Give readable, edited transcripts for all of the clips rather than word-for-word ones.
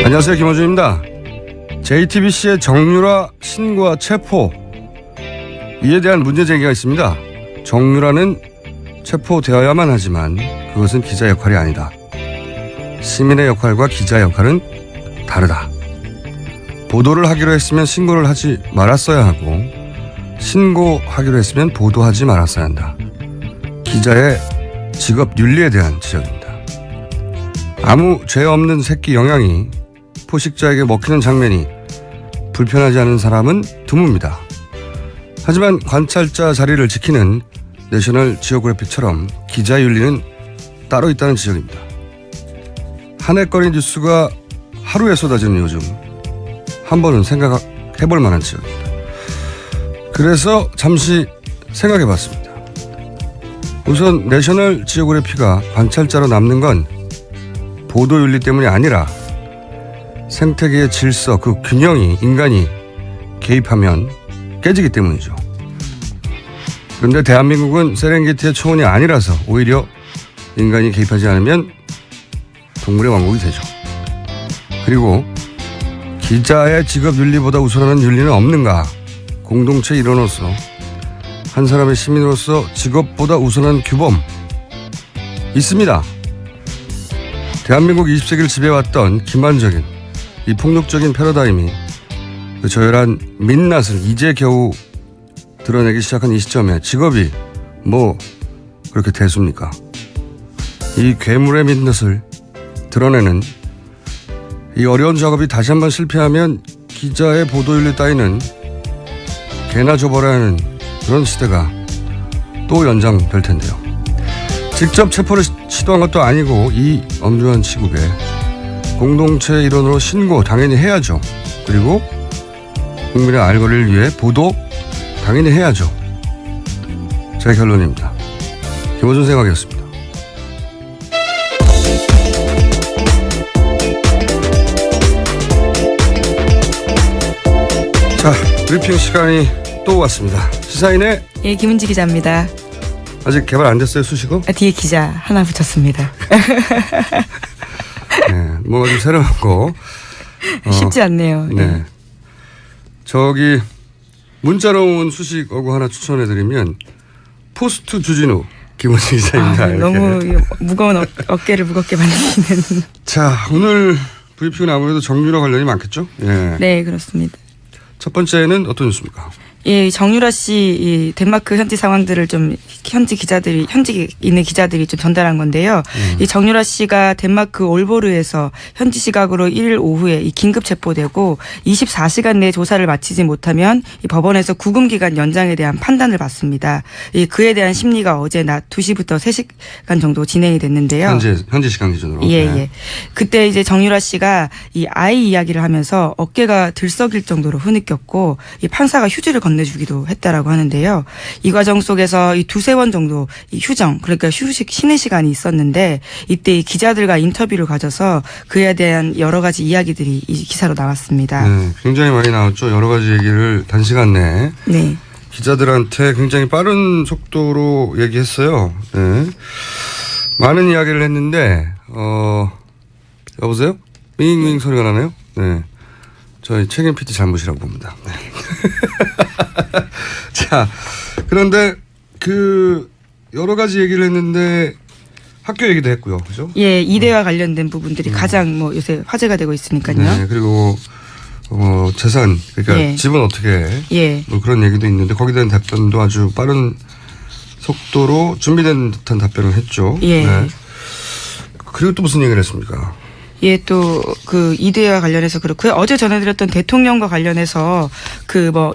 안녕하세요, 김원준입니다. JTBC의 정유라 신고와 체포, 이에 대한 문제 제기가 있습니다. 정유라는 체포되어야만 하지만 그것은 기자 역할이 아니다. 시민의 역할과 기자 역할은 다르다. 보도를 하기로 했으면 신고를 하지 말았어야 하고, 신고하기로 했으면 보도하지 말았어야 한다. 기자의 직업 윤리에 대한 지적입니다. 아무 죄 없는 새끼 영양이 포식자에게 먹히는 장면이 불편하지 않은 사람은 드뭅니다. 하지만 관찰자 자리를 지키는 내셔널 지오그래픽처럼 기자 윤리는 따로 있다는 지적입니다. 한 해거리 뉴스가 하루에 쏟아지는 요즘, 한 번은 생각해볼 만한 지적입니다. 그래서 잠시 생각해봤습니다. 우선 내셔널 지오그래피가 관찰자로 남는 건 보도윤리 때문이 아니라 생태계의 질서, 그 균형이 인간이 개입하면 깨지기 때문이죠. 그런데 대한민국은 세렝게티의 초원이 아니라서 오히려 인간이 개입하지 않으면 동물의 왕국이 되죠. 그리고 기자의 직업 윤리보다 우선하는 윤리는 없는가? 공동체 일원으로서, 한 사람의 시민으로서 직업보다 우선한 규범 있습니다. 대한민국 20세기를 지배해왔던 기만적인 이 폭력적인 패러다임이 그 저열한 민낯을 이제 겨우 드러내기 시작한 이 시점에 직업이 뭐 그렇게 대수입니까? 이 괴물의 민낯을 드러내는 이 어려운 작업이 다시 한번 실패하면 기자의 보도윤리 따위는 개나 줘버려야 하는 그런 시대가 또 연장될 텐데요. 직접 체포를 시도한 것도 아니고 이 엄중한 시국에 공동체 일원으로 신고 당연히 해야죠. 그리고 국민의 알 권리를 위해 보도 당연히 해야죠. 제 결론입니다. 김어준 생각이었습니다. 자, 브리핑 시간이 또 왔습니다. 시사인의 김은지 기자입니다. 아직 개발 안 됐어요, 수식어? 뒤에 기자 하나 붙였습니다. 네, 뭔가 좀 새로운 거. 쉽지 않네요. 네. 저기 문자로 온 수식어구 하나 추천해드리면 포스트 주진우 김원진 기자입니다. 너무 무거운 어깨를 무겁게 만드시는. 자, 오늘 브리핑은 아무래도 정유라 관련이 많겠죠? 예. 네, 그렇습니다. 첫 번째는 어떤 뉴스입니까? 예, 정유라 씨 이 덴마크 현지 상황들을 좀 현지 있는 기자들이 좀 전달한 건데요. 이 정유라 씨가 덴마크 올보르에서 현지 시각으로 1일 오후에 이 긴급 체포되고 24시간 내에 조사를 마치지 못하면 이 법원에서 구금 기간 연장에 대한 판단을 받습니다. 이 그에 대한 심리가 어제 낮 2시부터 3시간 정도 진행이 됐는데요. 현지 시간 기준으로. 예, 예. 그때 이제 정유라 씨가 이 아이 이야기를 하면서 어깨가 들썩일 정도로 흐느꼈고 이 판사가 휴지를 건네주기도 했다라고 하는데요. 이 과정 속에서 이 두세 번 정도 이 휴정, 그러니까 쉬는 시간이 있었는데 이때 이 기자들과 인터뷰를 가져서 그에 대한 여러 가지 이야기들이 이 기사로 나왔습니다. 네, 굉장히 많이 나왔죠. 여러 가지 얘기를 단시간 내에. 네. 기자들한테 굉장히 빠른 속도로 얘기했어요. 네. 많은 이야기를 했는데, 여보세요? 윙윙 소리가 나네요? 네. 저희 책임 PT 잘못이라고 봅니다. 네. 자, 그런데 여러 가지 얘기를 했는데 학교 얘기도 했고요. 그죠? 예, 이대와 관련된 부분들이 가장 요새 화제가 되고 있으니까요. 네, 그리고 재산, 그러니까 예. 집은 어떻게 예. 뭐 그런 얘기도 있는데 거기에 대한 답변도 아주 빠른 속도로 준비된 듯한 답변을 했죠. 예. 네. 그리고 또 무슨 얘기를 했습니까? 예, 또 그 이대와 관련해서 그렇고요. 어제 전해드렸던 대통령과 관련해서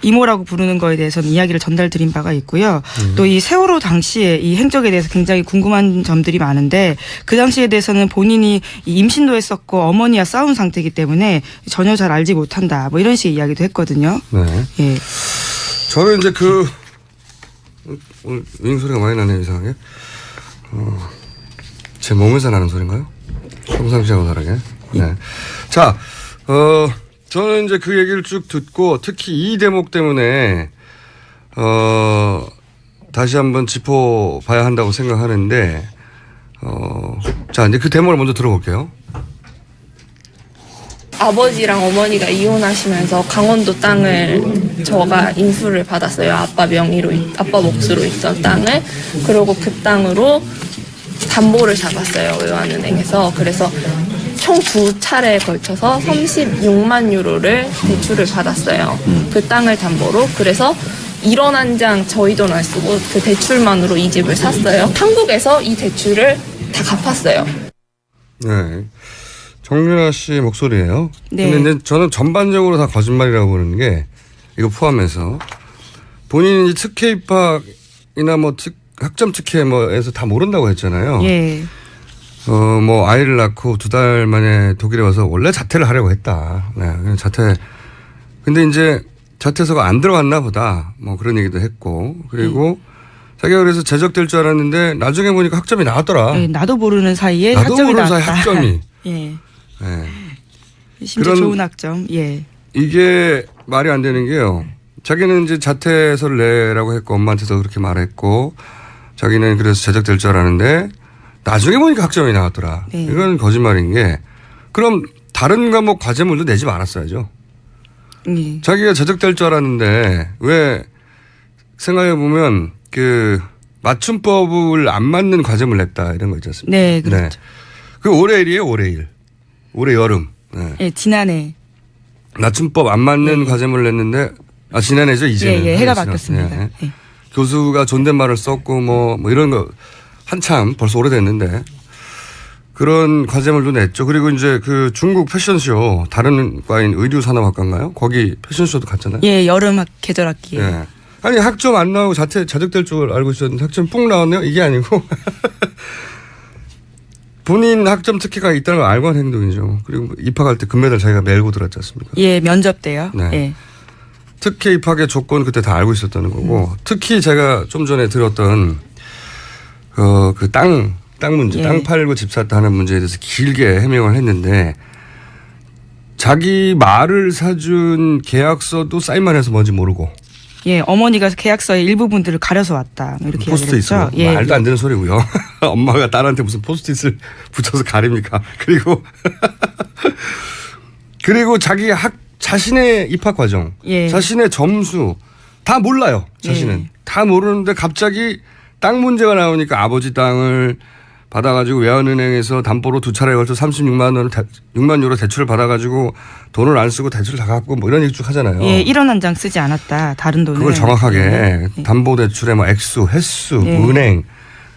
이모라고 부르는 거에 대해서는 이야기를 전달드린 바가 있고요. 또 이 세월호 당시에 이 행적에 대해서 굉장히 궁금한 점들이 많은데 그 당시에 대해서는 본인이 임신도 했었고 어머니와 싸운 상태이기 때문에 전혀 잘 알지 못한다. 뭐 이런 식의 이야기도 했거든요. 네. 예. 저는 이제 오늘 윙 소리가 많이 나네요, 이상하게. 제 몸에서 나는 소리인가요? 평상시하고 다르게. 네. 자, 저는 이제 그 얘기를 쭉 듣고 특히 이 대목 때문에 다시 한번 짚어봐야 한다고 생각하는데 자 이제 그 대목을 먼저 들어볼게요. 아버지랑 어머니가 이혼하시면서 강원도 땅을 저가 인수를 받았어요. 아빠 명의로, 아빠 몫으로 있던 땅을. 그리고 그 땅으로 담보를 잡았어요. 외환은행에서. 그래서 총 2차례에 걸쳐서 36만 유로를 대출을 받았어요. 그 땅을 담보로. 그래서 1원 한 장 저희 돈 안 쓰고 그 대출만으로 이 집을 샀어요. 한국에서 이 대출을 다 갚았어요. 네. 정윤아 씨 목소리예요. 네. 근데 이제 저는 전반적으로 다 거짓말이라고 보는 게 이거 포함해서 본인이 특혜 입학이나 뭐 학점 특혜 뭐에서 다 모른다고 했잖아요. 예. 뭐 아이를 낳고 2달 만에 독일에 와서 원래 자퇴를 하려고 했다. 네. 그냥 자퇴. 근데 이제 자퇴서가 안 들어갔나 보다. 뭐 그런 얘기도 했고. 그리고 자기가 그래서 제적될 줄 알았는데 나중에 보니까 학점이 나왔더라. 예, 나도 모르는 사이에 나도 학점이 모르는 나왔다. 사이에 학점이. 예. 네. 심지어 그런- 좋은 학점. 예. 이게 말이 안 되는 게요. 자기는 이제 자퇴서를 내라고 했고 엄마한테도 그렇게 말했고 자기는 그래서 제적될 줄 알았는데 나중에 보니까 학점이 나왔더라. 네. 이건 거짓말인 게 그럼 다른 과목 과제물도 내지 말았어야죠. 예. 자기가 제적될 줄 알았는데 왜 생각해 보면 그 맞춤법을 안 맞는 과제물 냈다 이런 거 있지 않습니까? 네, 그렇죠. 그 올해 일이에요, 올해 일. 올해 여름. 네. 예, 지난해. 맞춤법 안 맞는 과제물을 냈는데 지난해죠 이제는. 예, 해가 지난- 바뀌었습니다. 예. 예. 교수가 존댓말을 썼고 뭐 이런 거 한참 벌써 오래됐는데 그런 과제물도 냈죠. 그리고 이제 그 중국 패션쇼 다른 과인 의류산업학과인가요? 거기 패션쇼도 갔잖아요. 예, 여름 계절 학기에. 예. 아니 학점 안 나오고 자적될 줄 알고 있었는데 학점 뿡 나왔네요. 이게 아니고 본인 학점 특혜가 있다는 걸 알고 한 행동이죠. 그리고 입학할 때 금메달 자기가 메고 들었지 않습니까? 예, 면접 때요. 네. 예. 특혜 입학의 조건 그때 다 알고 있었다는 거고 특히 제가 좀 전에 들었던 그 땅 문제, 예. 땅 팔고 집 샀다 하는 문제에 대해서 길게 해명을 했는데 자기 말을 사준 계약서도 사인만 해서 뭔지 모르고 예, 어머니가 계약서의 일부분들을 가려서 왔다. 뭐 이렇게 포스트잇 이야기를 했죠. 있어요. 예. 말도 안 되는 소리고요. 엄마가 딸한테 무슨 포스트잇을 붙여서 가립니까? 그리고 자기 자신의 입학 과정, 예. 자신의 점수 다 몰라요. 자신은 예. 다 모르는데 갑자기 땅 문제가 나오니까 아버지 땅을 받아가지고 외환은행에서 담보로 2차례에 걸쳐 6만 유로 대출을 받아가지고 돈을 안 쓰고 대출을 다 갚고 뭐 이런 얘기 쭉 하잖아요. 예, 1원 한 장 쓰지 않았다. 다른 돈을. 그걸 정확하게 예. 담보대출의 뭐 액수, 횟수, 예. 은행,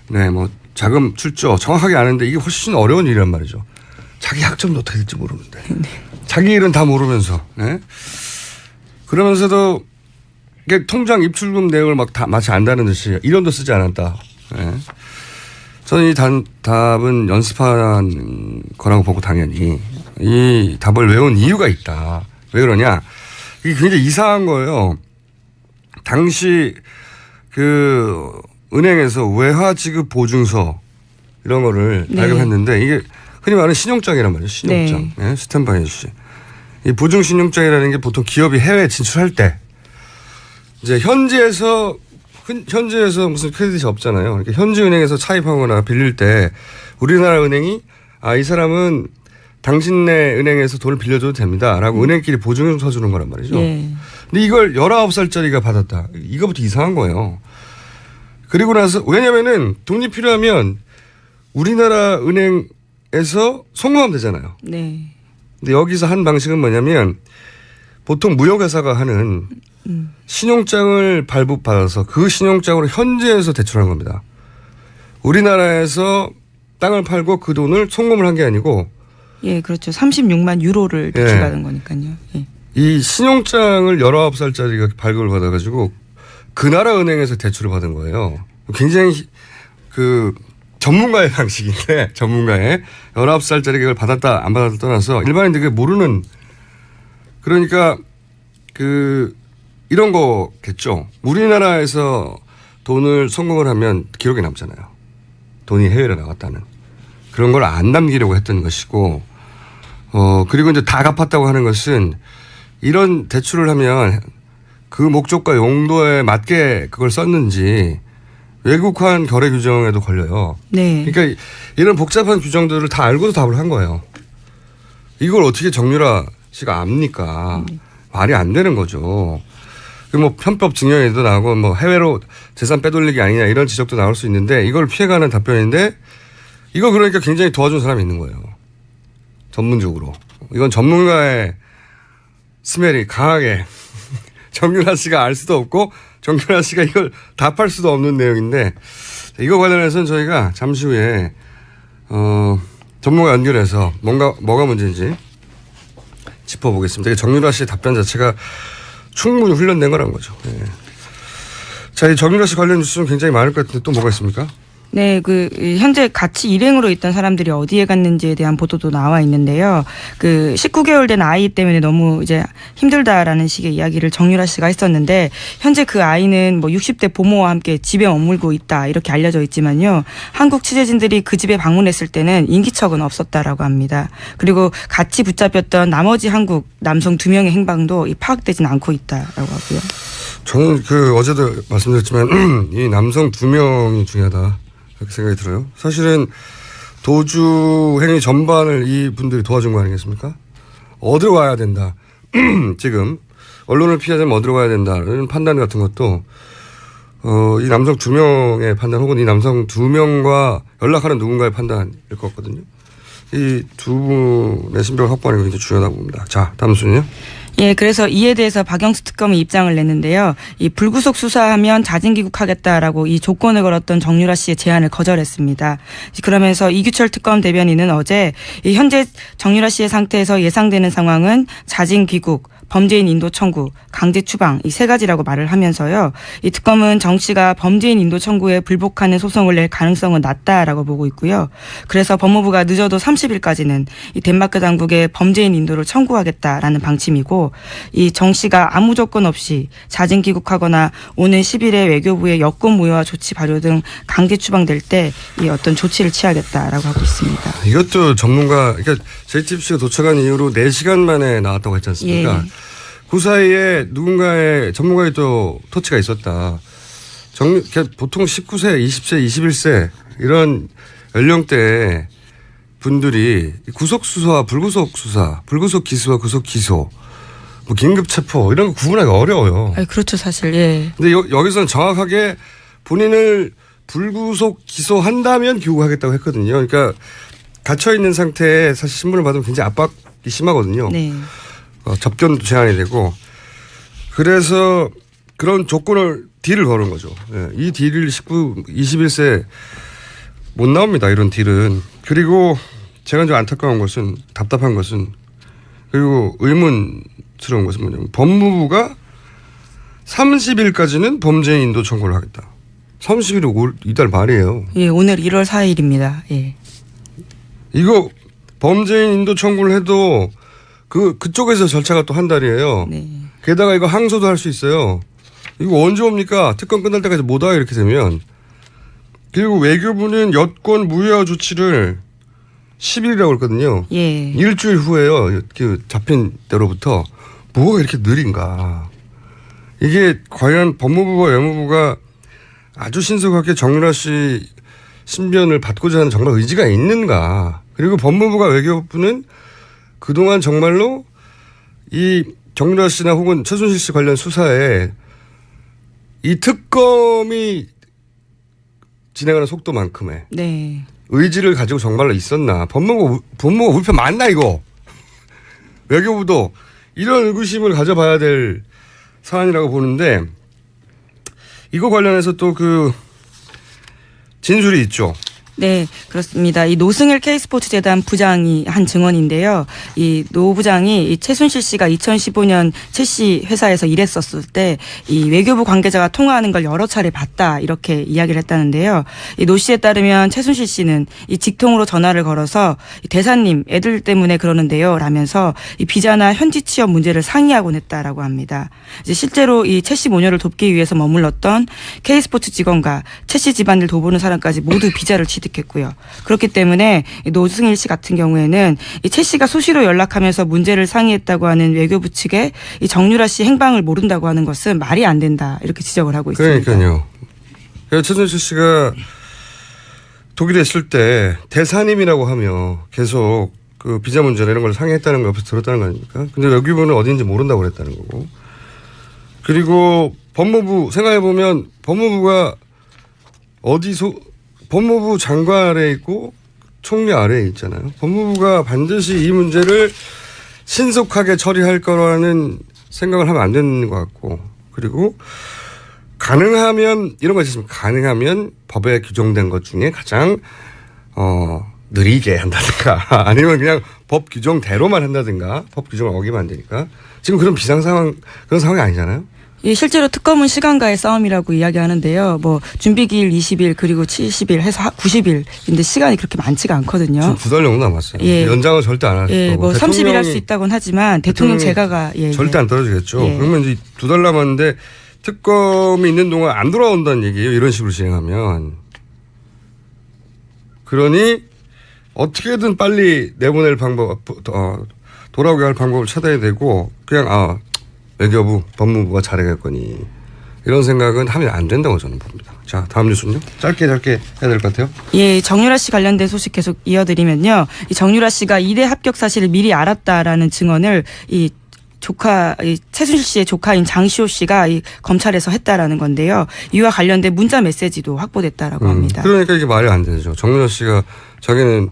네, 뭐 자금 출조 정확하게 아는데 이게 훨씬 어려운 일이란 말이죠. 자기 학점도 어떻게 될지 모르는데. 자기 일은 다 모르면서. 네? 그러면서도 이게 통장 입출금 내역을 막 다 마치 안다는 듯이 1원도 쓰지 않았다. 네? 저는 이 답은 연습한 거라고 보고 당연히 이 답을 외운 이유가 있다. 왜 그러냐. 이게 굉장히 이상한 거예요. 당시 그 은행에서 외화 지급 보증서 이런 거를 네. 발급했는데 이게 흔히 말하는 신용장이란 말이에요. 신용장. 네. 스탠바이 해주시. 이 보증 신용장이라는 게 보통 기업이 해외 진출할 때 이제 현지에서 무슨 크레딧이 없잖아요. 그러니까 현지 은행에서 차입하거나 빌릴 때 우리나라 은행이 이 사람은 당신네 은행에서 돈을 빌려줘도 됩니다라고 은행끼리 보증을 서주는 거란 말이죠. 예. 근데 이걸 19살짜리가 받았다. 이거부터 이상한 거예요. 그리고 나서 왜냐면은 돈이 필요하면 우리나라 은행에서 송금하면 되잖아요. 네. 근데 여기서 한 방식은 뭐냐면 보통 무역회사가 하는 신용장을 발급받아서 그 신용장으로 현지에서 대출한 겁니다. 우리나라에서 땅을 팔고 그 돈을 송금을 한 게 아니고 예, 그렇죠. 36만 유로를 예. 대출받은 거니까요. 예. 이 신용장을 19살짜리가 발급을 받아가지고 그 나라 은행에서 대출을 받은 거예요. 굉장히 그 전문가의 방식인데 전문가의 19살짜리가 이걸 받았다 안 받았다 떠나서 일반인들이 모르는 그러니까 그 이런 거겠죠. 우리나라에서 돈을 송금을 하면 기록에 남잖아요. 돈이 해외로 나갔다는. 그런 걸 안 남기려고 했던 것이고 그리고 이제 다 갚았다고 하는 것은 이런 대출을 하면 그 목적과 용도에 맞게 그걸 썼는지 외국환 거래 규정에도 걸려요. 네. 그러니까 이런 복잡한 규정들을 다 알고도 답을 한 거예요. 이걸 어떻게 정유라 씨가 압니까? 말이 안 되는 거죠. 그 뭐 편법 증여에도 나오고 뭐 해외로 재산 빼돌리기 아니냐 이런 지적도 나올 수 있는데 이걸 피해가는 답변인데 이거 그러니까 굉장히 도와준 사람이 있는 거예요. 전문적으로. 이건 전문가의 스멜이 강하게 정유라 씨가 알 수도 없고 정유라 씨가 이걸 답할 수도 없는 내용인데 이거 관련해서는 저희가 잠시 후에 전문가 연결해서 뭐가 문제인지 짚어보겠습니다. 정유라 씨의 답변 자체가 충분히 훈련된 거라는 거죠. 네. 자, 이 정유라 씨 관련 뉴스는 굉장히 많을 것 같은데 또 뭐가 있습니까? 네, 현재 같이 일행으로 있던 사람들이 어디에 갔는지에 대한 보도도 나와 있는데요. 19개월 된 아이 때문에 너무 이제 힘들다라는 식의 이야기를 정유라 씨가 했었는데, 현재 그 아이는 뭐 60대 부모와 함께 집에 머물고 있다, 이렇게 알려져 있지만요. 한국 취재진들이 그 집에 방문했을 때는 인기척은 없었다라고 합니다. 그리고 같이 붙잡혔던 나머지 한국 남성 2명의 행방도 파악되진 않고 있다라고 하고요. 저는 어제도 말씀드렸지만 이 남성 2명이 중요하다. 그렇게 생각이 들어요. 사실은 도주 행위 전반을 이 분들이 도와준 거 아니겠습니까? 어디로 가야 된다. 지금 언론을 피하자면 어디로 가야 된다는 판단 같은 것도 이 남성 2명의 판단 혹은 이 남성 2명과 연락하는 누군가의 판단일 것 같거든요. 이 두 분의 신병을 확보하는 게 굉장히 중요하다고 봅니다. 자, 다음 순위요. 예, 그래서 이에 대해서 박영수 특검이 입장을 냈는데요. 이 불구속 수사하면 자진 귀국하겠다라고 이 조건을 걸었던 정유라 씨의 제안을 거절했습니다. 그러면서 이규철 특검 대변인은 어제 이 현재 정유라 씨의 상태에서 예상되는 상황은 자진 귀국, 범죄인 인도 청구, 강제 추방 이 3가지라고 말을 하면서요. 이 특검은 정 씨가 범죄인 인도 청구에 불복하는 소송을 낼 가능성은 낮다라고 보고 있고요. 그래서 법무부가 늦어도 30일까지는 이 덴마크 당국에 범죄인 인도를 청구하겠다라는 방침이고, 이 정 씨가 아무 조건 없이 자진 귀국하거나 오는 10일에 외교부의 여권 무효화 조치 발효 등 강제 추방될 때 이 어떤 조치를 취하겠다라고 하고 있습니다. 이것도 전문가, 그러니까 JTBC가 도착한 이후로 4시간 만에 나왔다고 했지 않습니까? 예. 그 사이에 누군가의 전문가의 또 터치가 있었다. 보통 19세, 20세, 21세 이런 연령대 분들이 구속 수사와 불구속 수사, 불구속 기소와 구속 기소, 뭐 긴급 체포 이런 거 구분하기 어려워요. 그렇죠, 사실. 예. 근데 여기서는 정확하게 본인을 불구속 기소한다면 귀국하겠다고 했거든요. 그러니까 갇혀 있는 상태에 사실 신문을 받으면 굉장히 압박이 심하거든요. 네. 접견도 제한이 되고 그래서 그런 딜을 거는 거죠. 예, 이 딜을 21세 못 나옵니다. 이런 딜은. 그리고 제가 좀 안타까운 것은 답답한 것은 그리고 의문스러운 것은 뭐냐면 법무부가 30일까지는 범죄인 인도 청구를 하겠다. 30일이 이달 말이에요. 예, 오늘 1월 4일입니다. 예. 이거 범죄인 인도 청구를 해도 그쪽에서 절차가 또 한 달이에요. 네. 게다가 이거 항소도 할 수 있어요. 이거 언제 옵니까? 특검 끝날 때까지 못 와요. 이렇게 되면. 그리고 외교부는 여권 무효화 조치를 10일이라고 했거든요. 예. 일주일 후에요. 잡힌 때로부터. 뭐가 이렇게 느린가. 이게 과연 법무부와 외무부가 아주 신속하게 정유라 씨 신변을 받고자 하는 정말 의지가 있는가. 그리고 법무부가 외교부는 그동안 정말로 이 정유라 씨나 혹은 최순실 씨 관련 수사에 이 특검이 진행하는 속도만큼의 네. 의지를 가지고 정말로 있었나. 법무부가 우리 편 맞나 이거. 외교부도 이런 의구심을 가져봐야 될 사안이라고 보는데 이거 관련해서 또 진술이 있죠. 네, 그렇습니다. 이 노승일 K스포츠재단 부장이 한 증언인데요. 이 노 부장이 이 최순실 씨가 2015년 최 씨 회사에서 일했었을 때 이 외교부 관계자가 통화하는 걸 여러 차례 봤다 이렇게 이야기를 했다는데요. 이 노 씨에 따르면 최순실 씨는 이 직통으로 전화를 걸어서 대사님 애들 때문에 그러는데요 라면서 이 비자나 현지 취업 문제를 상의하곤 했다라고 합니다. 이제 실제로 이 최 씨 모녀를 돕기 위해서 머물렀던 K스포츠 직원과 최 씨 집안을 돌보는 사람까지 모두 비자를 취득 납득했고요. 그렇기 때문에 노승일 씨 같은 경우에는 이 최 씨가 수시로 연락하면서 문제를 상의했다고 하는 외교부 측에 이 정유라 씨 행방을 모른다고 하는 것은 말이 안 된다 이렇게 지적을 하고 있습니다. 그러니까요. 최순실 씨가 독일에 있을 때 대사님이라고 하며 계속 그 비자 문제나 이런 걸 상의했다는 거 옆에서 들었다는 거 아닙니까? 근데 외교부는 어디인지 모른다고 그랬다는 거고. 그리고 법무부 생각해보면 법무부가 법무부 장관 아래에 있고 총리 아래에 있잖아요. 법무부가 반드시 이 문제를 신속하게 처리할 거라는 생각을 하면 안 되는 것 같고, 그리고 가능하면 이런 거 있습니다. 가능하면 법에 규정된 것 중에 가장 느리게 한다든가 아니면 그냥 법 규정대로만 한다든가 법 규정을 어기면 안 되니까 지금 그런 비상 상황 그런 상황이 아니잖아요. 예, 실제로 특검은 시간과의 싸움이라고 이야기하는데요. 뭐 준비기일 20일 그리고 70일 해서 90일인데 시간이 그렇게 많지가 않거든요. 지금 2달 정도 남았어요. 예. 연장은 절대 안 할 거고. 예, 뭐 30일 할 수 있다고는 하지만 대통령 제가가 절대 안 떨어지겠죠. 예. 그러면 이제 2달 남았는데 특검이 있는 동안 안 돌아온다는 얘기예요. 이런 식으로 진행하면. 그러니 어떻게든 빨리 내보낼 방법, 돌아오게 할 방법을 찾아야 되고 그냥 외교부, 법무부가 잘해겠거니 이런 생각은 하면 안 된다고 저는 봅니다. 자, 다음 뉴스는요. 짧게 해야 될 것 같아요. 예, 정유라 씨 관련된 소식 계속 이어드리면요. 이 정유라 씨가 이대 합격 사실을 미리 알았다라는 증언을 이 최순실 씨의 조카인 장시호 씨가 이 검찰에서 했다라는 건데요. 이와 관련된 문자 메시지도 확보됐다라고 합니다. 그러니까 이게 말이 안 되죠. 정유라 씨가 자기는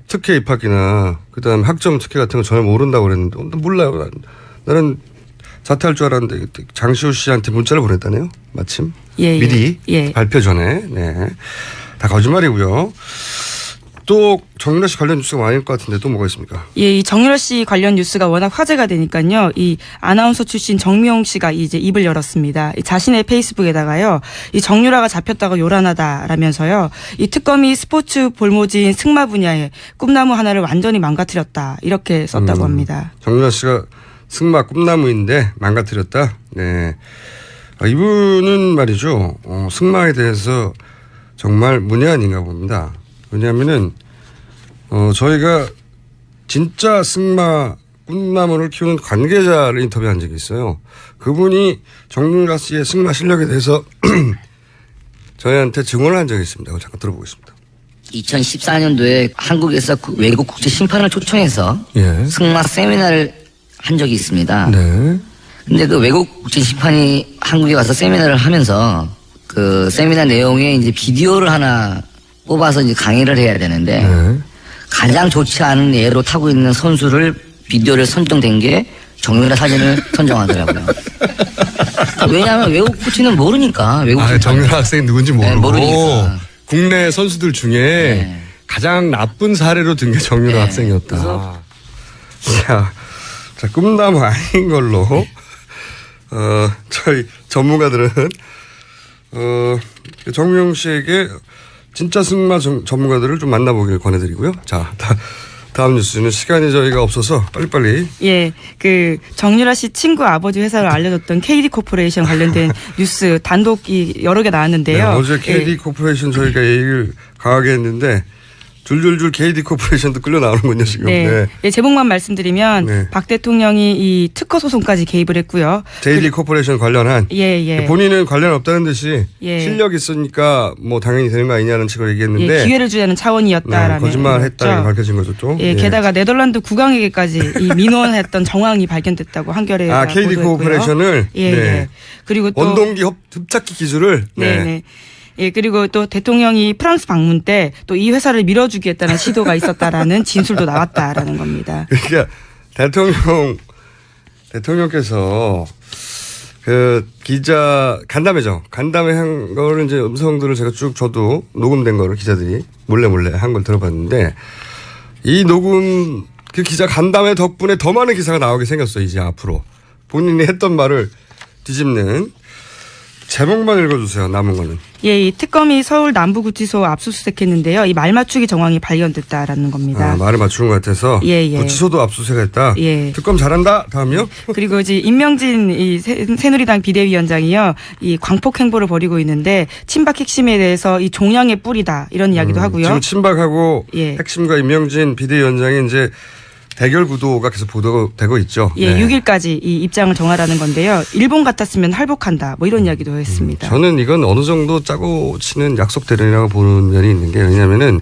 특혜 입학이나 그다음에 학점 특혜 같은 거 전혀 모른다고 그랬는데 몰라요. 나는 자퇴할 줄 알았는데 장시호 씨한테 문자를 보냈다네요. 마침 미리 발표 전에. 네. 다 거짓말이고요. 또 정유라 씨 관련 뉴스가 많을 것 같은데 또 뭐가 있습니까? 예, 이 정유라 씨 관련 뉴스가 워낙 화제가 되니까요. 이 아나운서 출신 정미용 씨가 이제 입을 열었습니다. 자신의 페이스북에다가요. 이 정유라가 잡혔다고 요란하다라면서요. 이 특검이 스포츠 볼모지인 승마 분야에 꿈나무 하나를 완전히 망가뜨렸다. 이렇게 썼다고 합니다. 정유라 씨가 승마 꿈나무인데 망가뜨렸다. 네. 이분은 말이죠. 승마에 대해서 정말 문외한인가 봅니다. 왜냐하면은 저희가 진짜 승마 꿈나무를 키우는 관계자를 인터뷰한 적이 있어요. 그분이 정유라 씨의 승마 실력에 대해서 저희한테 증언을 한 적이 있습니다. 잠깐 들어보겠습니다. 2014년도에 한국에서 외국 국제 심판을 초청해서 예. 승마 세미나를 한 적이 있습니다. 네. 근데 그 외국 국제 심판이 한국에 와서 세미나를 하면서 그 세미나 내용에 이제 비디오를 하나 뽑아서 이제 강의를 해야 되는데 가장 좋지 않은 예로 타고 있는 선수를 비디오를 선정된 게 정유라 사진을 선정하더라고요. 왜냐하면 외국 코치는 모르니까. 정유라 학생이 누군지 모르고. 네, 모르니까. 국내 선수들 중에 가장 나쁜 사례로 든 게 정유라 학생이었다. 자, 꿈나무 아닌 걸로 저희 전문가들은 정미용 씨에게 진짜 승마 전문가들을 좀 만나보길 권해드리고요. 자, 다음 뉴스는 시간이 저희가 없어서 빨리빨리. 예, 그 정유라 씨 친구 아버지 회사를 알려줬던 KD 코퍼레이션 관련된 뉴스 단독이 여러 개 나왔는데요. 네, 어제 KD 코퍼레이션 저희가 얘기를 강하게 했는데 줄줄줄 KD 코퍼레이션도 끌려 나오는군요 지금. 네. 네, 제목만 말씀드리면 네. 박 대통령이 이 특허 소송까지 개입을 했고요. JD 코퍼레이션 관련한. 예. 본인은 관련 없다는 듯이 예. 실력 있으니까 뭐 당연히 되는 거 아니냐는 식으로 얘기했는데. 예, 기회를 주자는 차원이었다라는. 거짓말했다는 밝혀진 거죠 또. 예, 게다가 네덜란드 국왕에게까지 이 민원했던 정황이 발견됐다고 한겨레. KD 코퍼레이션을. 예. 그리고 또 원동기 흡착기 기술을. 네. 예, 그리고 또 대통령이 프랑스 방문 때 또 이 회사를 밀어주겠다는 시도가 있었다라는 진술도 나왔다라는 겁니다. 그러니까 대통령께서 그 기자 간담회죠. 간담회 한 거를 이제 음성들을 제가 쭉 저도 녹음된 거를 기자들이 몰래 한 걸 들어봤는데 이 녹음 그 기자 간담회 덕분에 더 많은 기사가 나오게 생겼어요. 이제 앞으로 본인이 했던 말을 뒤집는. 제목만 읽어주세요. 남은 거는. 예, 이 특검이 서울 남부구치소 압수수색했는데요. 이 말맞추기 정황이 발견됐다라는 겁니다. 아, 말을 맞추는 것 같아서. 예, 예. 구치소도 압수수색했다. 예. 특검 잘한다. 다음이요. 그리고 이제 임명진 이 새누리당 비대위원장이요, 이 광폭 행보를 벌이고 있는데 친박 핵심에 대해서 이 종양의 뿌리다 이런 이야기도 하고요. 지금 친박하고 예. 핵심과 임명진 비대위원장이 이제 대결 구도가 계속 보도되고 있죠. 예, 네. 6일까지 이 입장을 정하라는 건데요. 일본 같았으면 할복한다. 뭐 이런 이야기도 했습니다. 저는 이건 어느 정도 짜고 치는 약속 대련이라고 보는 면이 있는 게 왜냐하면은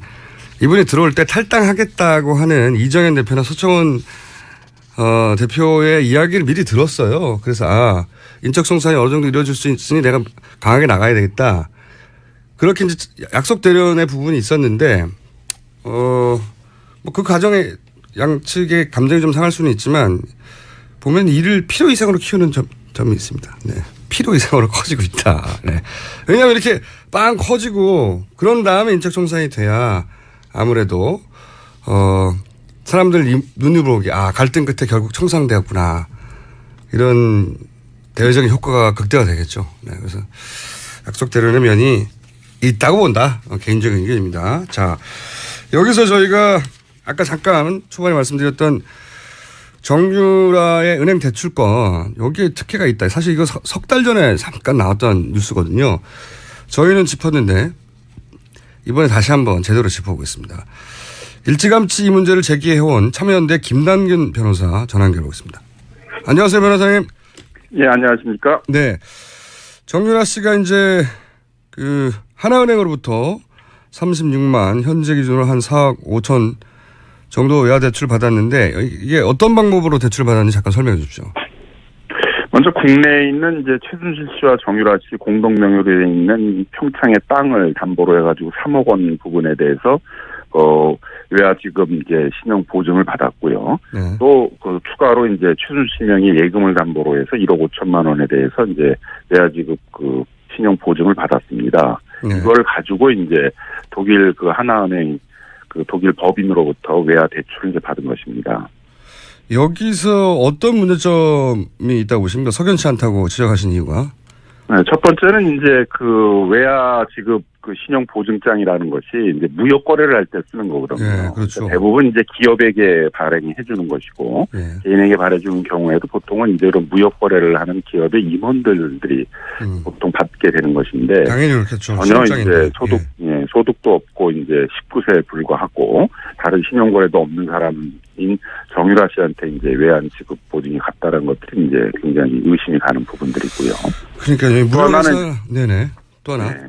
이분이 들어올 때 탈당하겠다고 하는 이정현 대표나 서청원 대표의 이야기를 미리 들었어요. 그래서 인적 송산이 어느 정도 이루어질 수 있으니 내가 강하게 나가야 되겠다. 그렇게 이제 약속 대련의 부분이 있었는데 뭐 그 과정에 양측의 감정이 좀 상할 수는 있지만 보면 이를 필요 이상으로 키우는 점이 있습니다. 네. 필요 이상으로 커지고 있다. 네. 왜냐하면 이렇게 빵 커지고 그런 다음에 인적 청산이 돼야 아무래도 사람들 눈으로 보기 갈등 끝에 결국 청산되었구나 이런 대외적인 효과가 극대화되겠죠. 네. 그래서 약속 대련의 면이 있다고 본다. 개인적인 의견입니다. 자, 여기서 저희가 아까 잠깐 초반에 말씀드렸던 정유라의 은행 대출권 여기에 특혜가 있다. 사실 이거 석 달 전에 잠깐 나왔던 뉴스거든요. 저희는 짚었는데 이번에 다시 한번 제대로 짚어보겠습니다. 일찌감치 이 문제를 제기해온 참여연대 김남균 변호사 전화 연결해보겠습니다. 안녕하세요, 변호사님. 예, 안녕하십니까? 네. 정유라 씨가 이제 그 하나은행으로부터 36만 현재 기준으로 한 4억 5천 정도 외화 대출 받았는데 이게 어떤 방법으로 대출 받았는지 잠깐 설명해 주십시오. 먼저 국내에 있는 이제 최순실 씨와 정유라 씨 공동 명의로 되어 있는 평창의 땅을 담보로 해가지고 3억 원 부분에 대해서 외화 지급 이제 신용 보증을 받았고요. 네. 또 그 추가로 이제 최순실 명의 예금을 담보로 해서 1억 5천만 원에 대해서 이제 외화 지급 그 신용 보증을 받았습니다. 네. 이걸 가지고 이제 독일 그 하나은행 그 독일 법인으로부터 외화 대출을 이제 받은 것입니다. 여기서 어떤 문제점이 있다고 보십니까? 석연치 않다고 지적하신 이유가? 네, 첫 번째는 이제 그 외화 지급 그 신용 보증장이라는 것이 이제 무역 거래를 할 때 쓰는 거거든요. 네, 그렇죠. 대부분 이제 기업에게 발행해 주는 것이고 네. 개인에게 발해 주는 경우에도 보통은 이제 이런 무역 거래를 하는 기업의 임원들이 보통 받게 되는 것인데 당연히 그렇겠죠. 전혀 실업장인데. 이제 소득도 없고 이제 19세에 불과하고 다른 신용 거래도 없는 사람인 정유라 씨한테 이제 외환 지급 보증이 갔다는 것들이 이제 굉장히 의심이 가는 부분들이고요. 그러니까 무역에서 네네 또 하나. 네.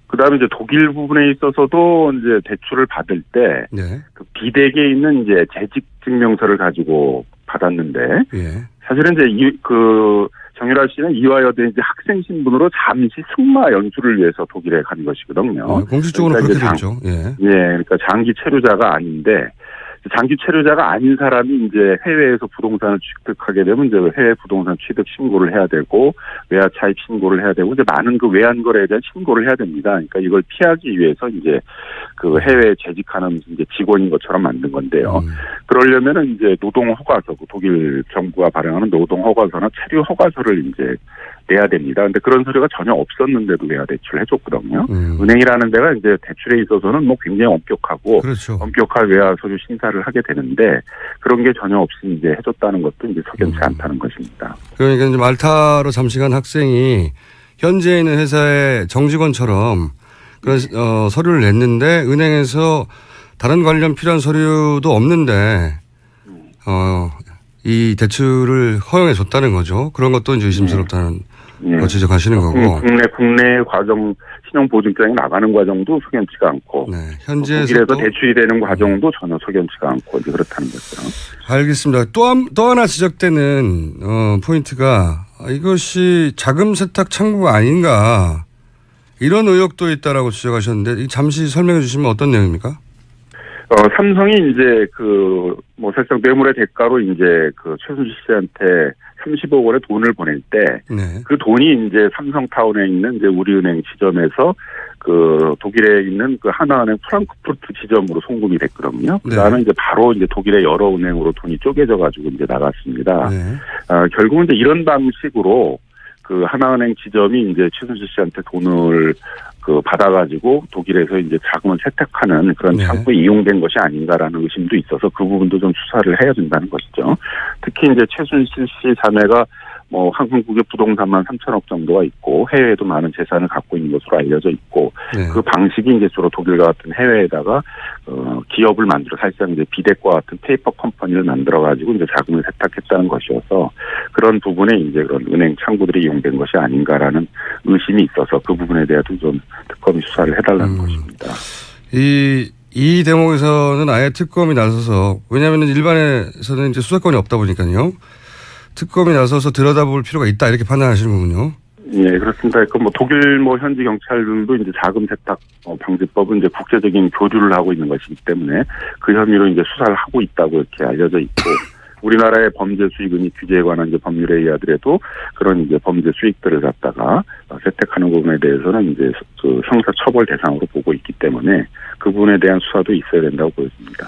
그다음에 이제 독일 부분에 있어서도 이제 대출을 받을 때 네. 그 비대기에 있는 이제 재직 증명서를 가지고 받았는데 예. 사실은 이제 그 정유라 씨는 이화여대 이제 학생 신분으로 잠시 승마 연수를 위해서 독일에 간 것이거든요. 공식적으로 그러니까 그렇게 되죠. 예. 그러니까 장기 체류자가 아닌데 장기 체류자가 아닌 사람이 이제 해외에서 부동산을 취득하게 되면 이제 해외 부동산 취득 신고를 해야 되고 외화 차입 신고를 해야 되고 이제 많은 그 외환 거래에 대한 신고를 해야 됩니다. 그러니까 이걸 피하기 위해서 이제 그 해외에 재직하는 이제 직원인 것처럼 만든 건데요. 그러려면은 이제 노동 허가서, 독일 정부가 발행하는 노동 허가서나 체류 허가서를 이제 내야 됩니다. 근데 그런 서류가 전혀 없었는데도 외화 대출을 해줬거든요. 은행이라는 데가 이제 대출에 있어서는 뭐 굉장히 엄격하고 그렇죠. 엄격한 외화 서류 심사를 하게 되는데 그런 게 전혀 없이 이제 해줬다는 것도 이제 석연치 않다는 것입니다. 그러니까 이제 말타로 잠시 간 학생이 현재 있는 회사의 정직원처럼 그런 서류를 냈는데 은행에서 다른 관련 필요한 서류도 없는데 이 대출을 허용해 줬다는 거죠. 그런 것도 이제 의심스럽다는 거 지적하시는 거고. 국내 과정 신용보증장이 나가는 과정도 석연치가 않고 네, 현지에서 독일에서 대출이 되는 과정도 전혀 석연치가 않고 이제 그렇다는 거죠. 알겠습니다. 또 하나 지적되는 포인트가 이것이 자금 세탁 창구가 아닌가 이런 의혹도 있다라고 지적하셨는데 잠시 설명해 주시면 어떤 내용입니까? 삼성이 이제 뭐 사실상 뇌물의 대가로 이제 그 최순실 씨한테 30억 원의 돈을 보낼 때 그 돈이 이제 삼성타운에 있는 이제 우리은행 지점에서 그 독일에 있는 그 하나은행 프랑크푸르트 지점으로 송금이 됐거든요. 그다음에 이제 바로 이제 독일의 여러 은행으로 돈이 쪼개져 가지고 이제 나갔습니다. 결국은 이제 이런 방식으로 그 하나은행 지점이 이제 최순실 씨한테 돈을 받아가지고 독일에서 이제 자금을 세탁하는 그런 네. 창구에 이용된 것이 아닌가라는 의심도 있어서 그 부분도 좀 수사를 해야 된다는 것이죠. 특히 이제 최순실 씨 자매가 뭐 한국의 부동산만 3천억 정도가 있고 해외에도 많은 재산을 갖고 있는 것으로 알려져 있고 네. 그 방식이 이제 주로 독일과 같은 해외에다가 기업을 만들어 사실상 이제 비덱과 같은 페이퍼 컴퍼니를 만들어 가지고 이제 자금을 세탁했다는 것이어서 그런 부분에 이제 그런 은행 창구들이 이용된 것이 아닌가라는 의심이 있어서 그 부분에 대해서 좀 특검이 수사를 해달라는 것입니다. 이 대목에서는 아예 특검이 나서서 왜냐하면 일반에서는 이제 수사권이 없다 보니까요. 특검이 나서서 들여다볼 필요가 있다 이렇게 판단하시는 거군요. 예, 그렇습니다. 뭐 독일 현지 경찰들도 이제 자금 세탁 방지법은 이제 국제적인 교류를 하고 있는 것이기 때문에 그 혐의로 이제 수사를 하고 있다고 이렇게 알려져 있고 우리나라의 범죄 수익은이 규제에 관한 이제 법률에 의하더라도 그런 이제 범죄 수익들을 갖다가 세탁하는 부분에 대해서는 이제 그 형사 처벌 대상으로 보고 있기 때문에 그 부분에 대한 수사도 있어야 된다고 보여집니다.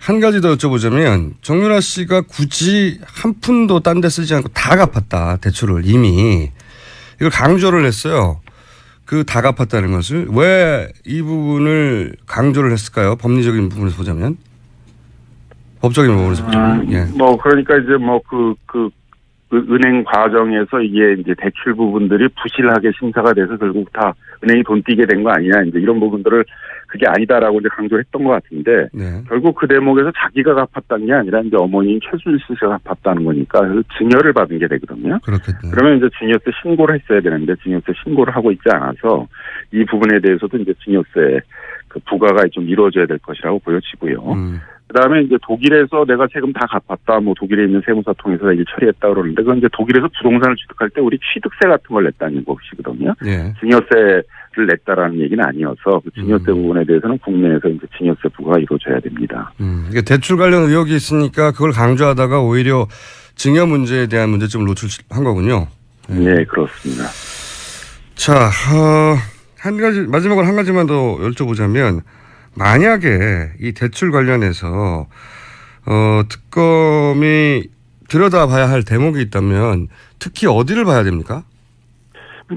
한 가지 더 여쭤보자면 정유라 씨가 굳이 한 푼도 딴 데 쓰지 않고 다 갚았다. 대출을 이미. 이걸 강조를 했어요. 그 다 갚았다는 것을. 왜 이 부분을 강조를 했을까요? 법리적인 부분에서 보자면. 법적인 부분에서 보자면. 예. 그러니까 이제 그 은행 과정에서 이게 이제 대출 부분들이 부실하게 심사가 돼서 결국 다 은행이 돈 띄게 된 거 아니냐. 이제 이런 부분들을 그게 아니다라고 이제 강조를 했던 것 같은데 네. 결국 그 대목에서 자기가 갚았다는 게 아니라 이제 어머니인 최순실 씨가 갚았다는 거니까 그래서 증여를 받은 게 되거든요. 그렇겠네. 그러면 이제 증여세 신고를 했어야 되는데 증여세 신고를 하고 있지 않아서 이 부분에 대해서도 이제 증여세 그 부과가 좀 이루어져야 될 것이라고 보여지고요. 그다음에 이제 독일에서 내가 세금 다 갚았다, 뭐 독일에 있는 세무사 통해서 일 처리했다 그러는데 그건 이제 독일에서 부동산을 취득할 때 우리 취득세 같은 걸 냈다는 것이거든요. 예. 증여세를 냈다라는 얘기는 아니어서 그 증여세 부분에 대해서는 국내에서 이제 증여세 부과가 이루어져야 됩니다. 이게 대출 관련 의혹이 있으니까 그걸 강조하다가 오히려 증여 문제에 대한 문제점을 노출한 거군요. 네, 그렇습니다. 자, 한 가지 마지막으로 한 가지만 더 여쭤보자면. 만약에 이 대출 관련해서 특검이 들여다봐야 할 대목이 있다면 특히 어디를 봐야 됩니까?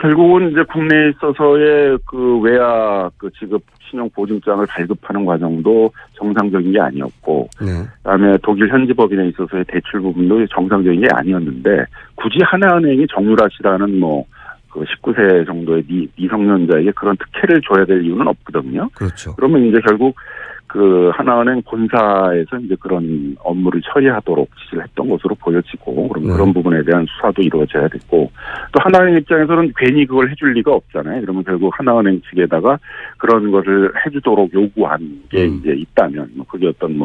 결국은 이제 국내에 있어서의 그 외야 그 지급 신용 보증장을 발급하는 과정도 정상적인 게 아니었고, 네. 그다음에 독일 현지 법인에 있어서의 대출 부분도 정상적인 게 아니었는데 굳이 하나은행이 정유라 씨라는 그 19세 정도의 미성년자에게 그런 특혜를 줘야 될 이유는 없거든요. 그렇죠. 그러면 이제 결국 그 하나은행 본사에서 이제 그런 업무를 처리하도록 지시를 했던 것으로 보여지고, 그럼 그런 부분에 대한 수사도 이루어져야 됐고, 또 하나은행 입장에서는 괜히 그걸 해줄 리가 없잖아요. 그러면 결국 하나은행 측에다가 그런 것을 해주도록 요구한 게 이제 있다면, 그게 어떤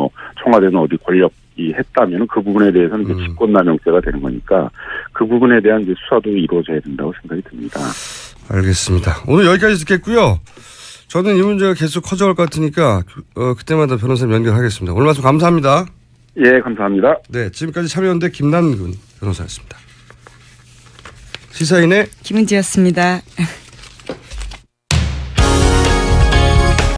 청와대는 어디 권력이 했다면 그 부분에 대해서는 이제 직권남용죄가 되는 거니까 그 부분에 대한 이제 수사도 이루어져야 된다고 생각이 듭니다. 알겠습니다. 오늘 여기까지 듣겠고요. 저는 이 문제가 계속 커져갈 것 같으니까 그때마다 변호사님 연결하겠습니다. 오늘 말씀 감사합니다. 예, 감사합니다. 네, 지금까지 참여연대 김남근 변호사였습니다. 시사인의 김은지였습니다.